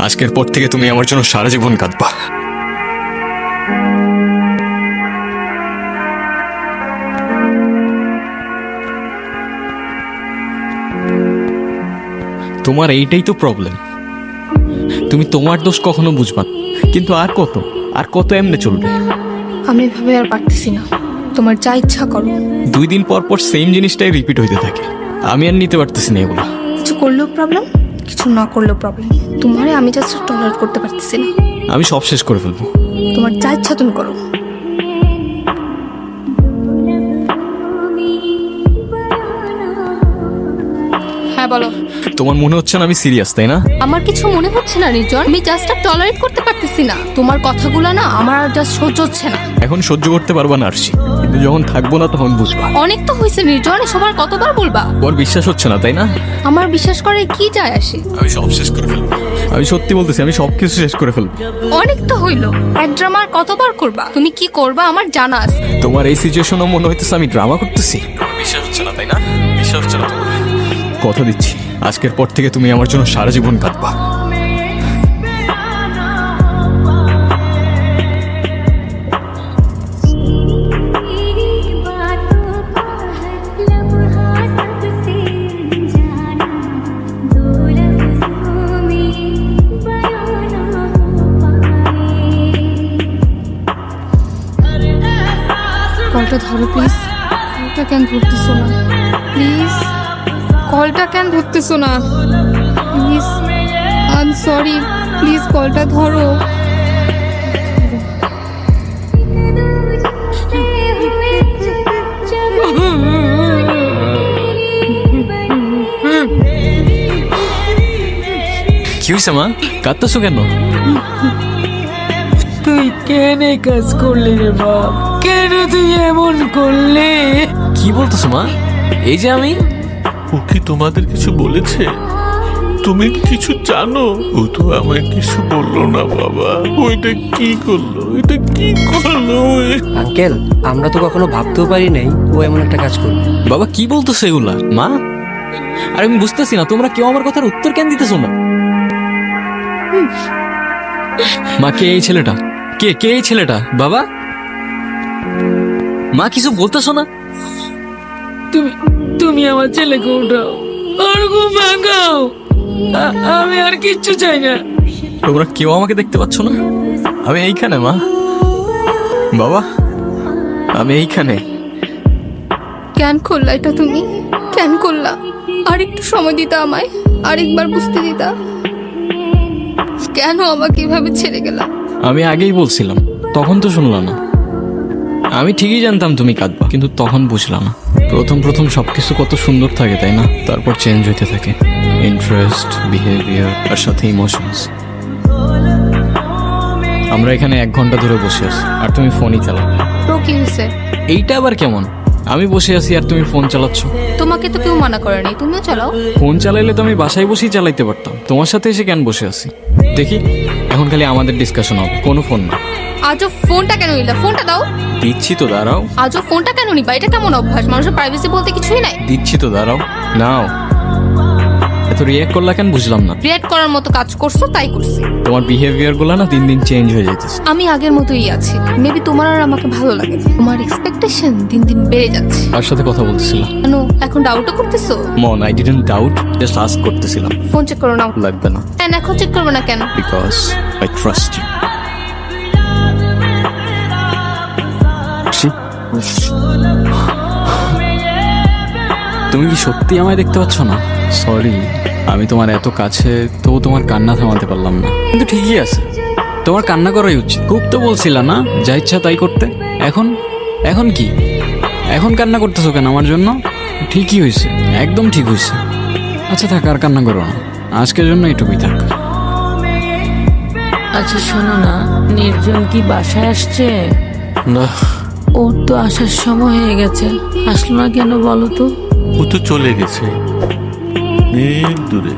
আজকের পর থেকে তুমি আমার জন্য সারা জীবন কাঁদবা। তোমার এইটাই তো প্রবলেম, তুমি তোমার দোষ কখনো বুঝবা না। কিন্তু আর কত এমনি চলবে? আমি এভাবে আর পারতেছি না, তোমার যা ইচ্ছা করো। 2 দিন পর পর সেম জিনিসটাই রিপিট হইতে থাকে, আমি আর নিতে পারতেছি না এগুলো। কিছু করলেও প্রবলেম, কিছু না করলেও প্রবলেম। তোমারে আমি জাস্ট টলারেট করতে পারতেছি না। আমি সব শেষ করে ফেলবো। তোমার যা ইচ্ছা তুমি করো। হ্যাঁ বলো। তোমার মনে হচ্ছে না আমি সিরিয়াস, তাই না? আমার কিছু মনে হচ্ছে না নির্জন, আমি জাস্ট আর টলারেট করতে পারতেছি না। তোমার কথাগুলো না আমার আর জাস্ট সহ্য হচ্ছে না। এখন সহ্য করতে পারবা না আরশি, কিন্তু যখন থাকবো না তখন বুঝবা। অনেক তো হয়েছে নির্জন, এসব আর কতবার বলবা? ওর বিশ্বাস হচ্ছে না, তাই না? আমার বিশ্বাস করে কি যায় আসে? আমি সব শেষ করে ফেলবো। আমি সত্যি বলতেছি, আমি সবকিছু শেষ করে ফেলবো। অনেক তো হইলো, এক ড্রামা আর কতবার করবা? তুমি কি করবা আমার জানা আছে। তোমার এই সিচুয়েশনও মনে হইতেছে আমি ড্রামা করতেছি। বিশ্বাস হচ্ছে না, তাই না? বিশ্বাস হচ্ছে না তোমার? কথা দিচ্ছি, আজকের পর থেকে তুমি আমার জন্য সারা জীবন কাঁদবা। কলটা ধরো প্লিজ। কলটা কেন ধরতেছো না প্লিজ? কলটা কেন ধরতেছো না please? I am sorry, please কলটা ধরো। কি হয়েছে মা, কাঁদতেছো কেন? তুই কেন এই কাজ করলি রে বাপ? কেন তুই এমন করলি? কি বলতেছো মা? এই যে আমি। ও কি তোমাদের কিছু বলেছে? তুমি কি কিছু জানো? ও তো আমায় কিছু বললো না বাবা। ওইটা কি করলো? এটা কি করলো? আঙ্কেল, আমরা তো কখনো ভাবতেও পারি নাই ও এমন একটা কাজ করবে। বাবা কি বলতেছো এগুলা মা? আর আমি বুঝতেছি না, তোমরা কেউ আমার কথার উত্তর কেন দিতেছো না? মা, কে এই ছেলেটা? কে এই ছেলেটা? বাবা, মা কিছু বলতেছো না? তুমি আমার ছেলেকে উঠাও, আর ঘুম ভাঙাও। আমি আর কিচ্ছু চাই না। তোমরা কেউ আমাকে দেখতে পাচ্ছ না? আমি এইখানে মা, বাবা, আমি এইখানে। কেন করলা এটা তুমি? কেন করলা? আর একটু সময় দিতা আমায়, আরেকবার বুঝতে দিতা। কেন আমাকে এভাবে ছেড়ে গেলা? আমি আগেই বলছিলাম, তখন তো শুনলা না। আমি ঠিকই জানতাম তুমি কাঁদবা, কিন্তু তখন বুঝলাম না। প্রথম সবকিছু কত সুন্দর থাকে, তাই না? তারপর চেঞ্জ হইতে থাকে, ইন্টারেস্ট, বিহেভিয়ার আর সাথে ইমোশনস। আমরা এখানে 1 ঘন্টা ধরে বসে আছি আর তুমি ফোনই চালাও। তো কি হয়েছে? এইটা আবার কেমন? আমি বসে আছি আর তুমি ফোন চালাচ্ছ। তোমাকে তো কেউ মানা করেনি, তুমিও চালাও। ফোন চালাইলে তো আমি বাসায় বসেই চালাইতে পারতাম, তোমার সাথে এসে কেন বসে আছি? দেখি, এখন খালি আমাদের ডিসকাশন হবে, কোনো ফোন না। আজও ফোনটা কেন নিলা? ফোনটা দাও। দিচ্ছি তো, দাঁড়াও। আজও ফোনটা কেন নিবা? এটা কেমন অভ্যাস? মানুষের প্রাইভেসি বলতে কিছুই নাই। দিচ্ছি তো, দাঁড়াও। নাও। এত রিয়াক্ট করলা কেন বুঝলাম না। রিয়েক্ট করার মতো কাজ করছো তাই করছি। তোমার বিহেভিয়ার গুলো না দিন দিন চেঞ্জ হয়ে যাইতেছে। আমি আগের মতোই আছি, মেবি তোমার আর আমাকে ভালো লাগে। তোমার এক্সপেকটেশন দিন দিন বেড়ে যাচ্ছে। কার সাথে কথা বলতেছিলাম? কেন এখন ডাউটও করতেছো? মন, I didn't doubt, just ask করতেছিলাম। ফোন চেক করো নাও। লাগবে না, কেন এখন চেক করবে না কেন? Because I trust you. তুমি কি সত্যি আমায় দেখতে পাচ্ছ না? সরি, আমি তোমার এত কাছে, তবু তোমার কান্না থামাতে পারলাম না। কিন্তু ঠিকই আছে, তোমার কান্না করাই উচিত। খুব তো বলছিলা না যা ইচ্ছা তাই করতে। এখন কি? এখন কান্না করতেছো কেন আমার জন্য? ঠিকই হয়েছে, একদম ঠিক হয়েছে। আচ্ছা থাক, আর কান্না করো না, আজকের জন্য এটুকুই থাক। আচ্ছা শোনো না, নির্জন কি বাসায় আসছে? না, ওর তো আসার সময় হয়ে গেছে, আসলো না কেন বলো তো? ও তো চলে গেছে অনেক দূরে।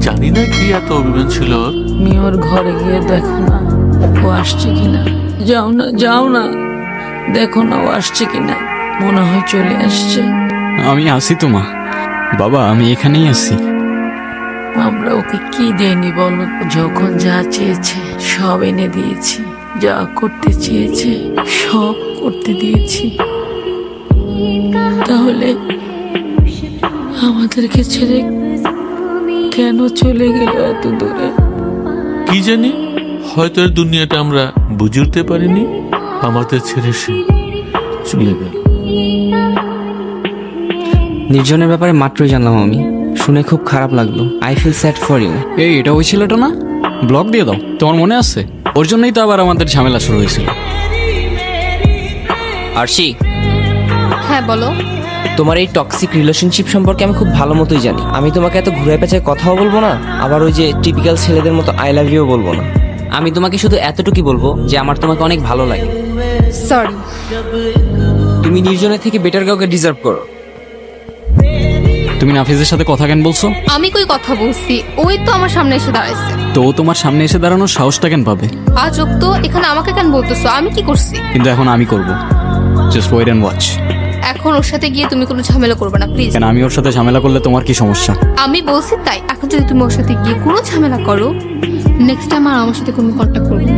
জানি না কি এত অভিমান ছিল ওর। তুমি ওর ঘরে গিয়ে দেখো না ও আসছে কিনা। যাও না, দেখো না ও আসছে কিনা। মনে হয় চলে আসছে। আমি আছি তো মা। বাবা, আমি এখানেই আছি। আমরা ওকে কি দেয়নি বলো? যখন যা চেয়েছে সব এনে দিয়েছি, যা করতে চেয়েছে সব করতে দিয়েছি। তাহলে আমাদেরকে ছেড়ে কেন চলে গেল এত দূরে? কি জানি, হয়তো এর দুনিয়াটা আমরা বুঝে উঠতে পারিনি, আমাদের ছেড়ে সে চলে গেল। নির্জনের ব্যাপারে মাত্রই জানলাম আমি, শুনে খুব খারাপ লাগলো। I feel sad for you. এই এটা ওই ছেলেটা না? ব্লক দিয়ে দাও, তোমার মনে আছে? ওর জন্যই তো আবার আমাদের ঝামেলা শুরু হয়েছিল। আরশি, হ্যাঁ বলো। তোমার এই টক্সিক রিলেশনশিপ সম্পর্কে আমি খুব ভালো মতোই জানি। আমি তোমাকে এত ঘুরে পেঁচায় কথাও বলবো না, আবার ওই যে টিপিক্যাল ছেলেদের মতো আই লাভ ইউ বলবো না। আমি তোমাকে শুধু এতটুকুই বলবো যে আমার তোমাকে অনেক ভালো লাগে। সরি। তুমি নির্জনের থেকে বেটার কাউকে ডিজার্ভ করো। তুমি নাফিজের সাথে কথা কেন বলছো? আমি কই কথা বলছি, ওই তো আমার সামনে এসে দাঁড়াইছে। তো ও তোমার সামনে এসে দাঁড়ানোর সাহসটা কেন পাবে? আজব তো, এখানে আমাকে কেন বলতেছো? আমি কি করছি? কিন্তু এখন আমি করব। Just wait and watch. এখন ওর সাথে গিয়ে তুমি কোনো ঝামেলা করবে না প্লিজ। কেন, আমি ওর সাথে ঝামেলা করলে তোমার কি সমস্যা? আমি বলছি তাই। এখন যদি তুমি ওর সাথে গিয়ে কোনো ঝামেলা করো, নেক্সট টাইম আর আমার সাথে কোনো কন্ট্যাক্ট করবে না।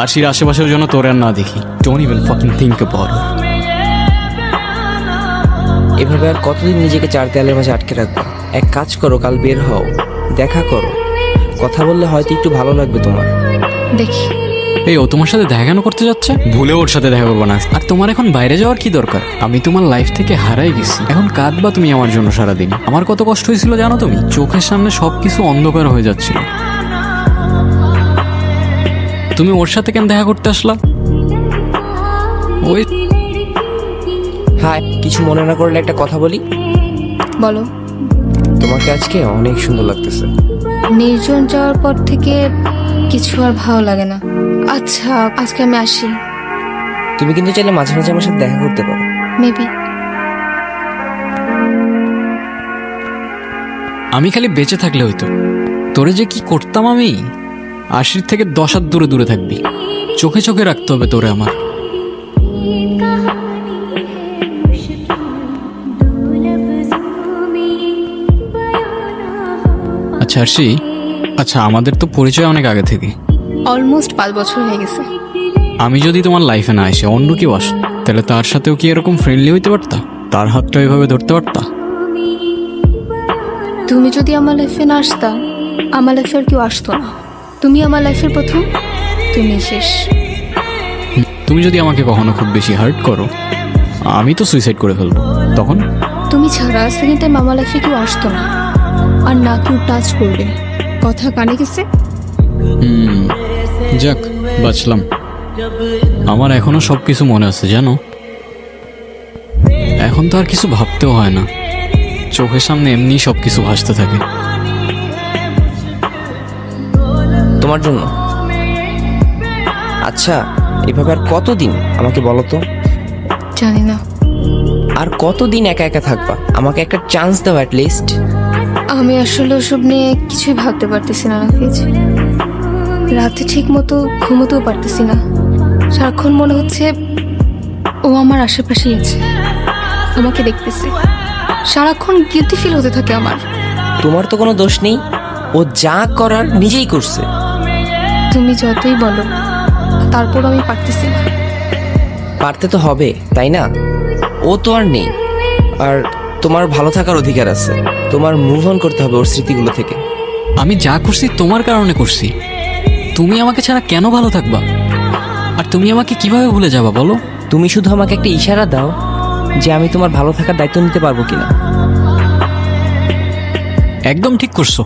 আরশির আশেপাশের জন্য তোর আর না দেখি। Don't even fucking think about it. এভাবে আর কতদিন নিজেকে চার দেয়ালের মাঝে আটকে রাখবো? এক কাজ করো, কাল বের হও, দেখা করো, কথা বললে হয়তো একটু ভালো লাগবে তোমার। দেখি। এই ও তোমার সাথে দেখা কেন করতে যাচ্ছে? ভুলে ওর সাথে দেখা করবো না। আর তোমার এখন বাইরে যাওয়ার কি দরকার? আমি তোমার লাইফ থেকে হারাই গেছি, এখন কাঁদবা তুমি আমার জন্য সারাদিন। আমার কত কষ্ট হয়েছিল জানো তুমি? চোখের সামনে সবকিছু অন্ধকার হয়ে যাচ্ছিল। তুমি ওর সাথে কেন দেখা করতে আসলা? ওই হ্যাঁ, কিছু মনে না করলে একটা কথা বলি। বলো। তোমাকে আজকে অনেক সুন্দর লাগতেছে। নির্জন যাওয়ার পর থেকে কিছু আর ভালো লাগে না। আচ্ছা, আজকে আমি আসি। তুমি কিন্তু চাইলে মাঝে মাঝে আমার সাথে দেখা করতে পারো। মেবি। আমি খালি বেঁচে থাকলে হইতো। তোরে যে কি করতাম আমি। আশির থেকে 10 হাত দূরে দূরে থাকবি। চোখে চোখে রাখতে হবে তোরে আমার। আচ্ছা আরশি, আচ্ছা আমাদের তো পরিচয় অনেক আগে থেকে। অলমোস্ট 5 বছর হয়ে গেছে। আমি যদি তোমার লাইফে না এসে অন্য কেউ আস, তাহলে তার সাথেও কি এরকম ফ্রেন্ডলি হইতে পারতা? তার হাতটা এভাবে ধরতে পারতা? তুমি যদি আমার লাইফে না আসতা, আমার লাইফে আর কেউ আসতো না। তুমি আমার লাইফের প্রথম, তুমি শেষ। তুমি যদি আমাকে কখনো খুব বেশি হার্ট করো, আমি তো সুইসাইড করে ফেলবো। তখন তুমি ছাড়া সেকেন্ড টাইম আমার লাইফে কেউ আসতো না, আর না কেউ টাচ করবে। কথা কানে গেছে? যাক, বাঁচলাম। আমার এখনো সবকিছু মনে আছে জানো। এখন তো আর কিছু ভাবতেও হয় না, চোখের সামনে এমনি সবকিছু ভাসতে থাকে। তোমার জন্য। আচ্ছা, এভাবে আর কতদিন আমাকে বলো তো? জানি না। আর কতদিন একা একা থাকবা? আমাকে একটা চান্স দাও অ্যাট লিস্ট। আমি আসলে ওসব নিয়ে কিছুই ভাবতে পারতেছি না নাফিজ। রাতে ঠিক মতো ঘুমোতেও পারতেছি না। সারাক্ষণ মনে হচ্ছে ও আমার আশেপাশেই আছে, আমাকে দেখতেছে। সারাক্ষণ গিলটি ফিল হতে থাকে আমার। তোমার তো কোনো দোষ নেই, ও যা করার নিজেই করছে। তুমি যতই বলো, তারপর আমি পারতেছি না। পারতে তো হবে, তাই না? ও তো আর নেই। আর তোমার ভালো থাকার অধিকার আছে। তোমার মুভ অন করতে হবে ওর স্মৃতিগুলো থেকে। আমি যা করছি তোমার কারণে করছি। তুমি আমাকে ছাড়া কেন ভালো থাকবা? আর তুমি আমাকে কিভাবে ভুলে যাবা বলো? তুমি শুধু আমাকে একটা ইশারা দাও যে আমি তোমার ভালো থাকার দায়িত্ব নিতে পারবো কিনা। একদম ঠিক করছো,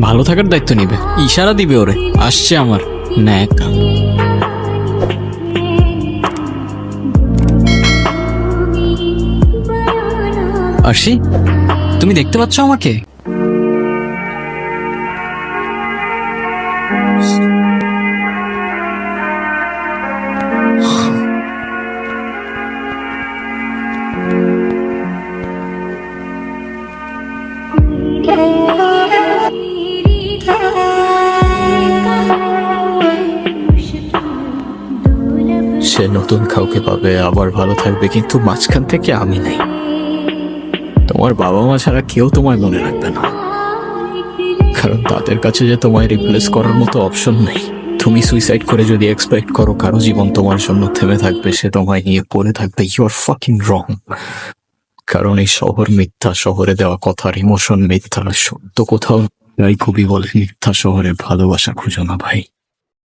ভালো থাকার দায়িত্ব নিবে। ইশারা দিবে ওরে, আসছে আমার ন্যাকা। আরশি, তুমি দেখতে পাচ্ছ আমাকে? সে নতুন কাউকে পাবে, আবার ভালো থাকবে, কিন্তু মাঝখান থেকে আমি নেই। তোমার বাবা মা ছাড়া কেউ তোমায় মনে রাখবে না, কারণ তাদের কাছে যে তোমায় রিপ্লেস করার মতো অপশন নেই। তুমি সুইসাইড করে যদি এক্সপেক্ট করো কারো জীবন তোমার জন্য থেমে থাকবে, সে তোমায় নিয়ে পড়ে থাকবে, ইউ আর ফাকিং রং। কারণ এই শহর মিথ্যা, শহরে দেওয়া কথার ইমোশন মিথ্যা, সত্য কোথাও। তাই কবি বলে, মিথ্যা শহরে ভালোবাসা খুঁজো না ভাই।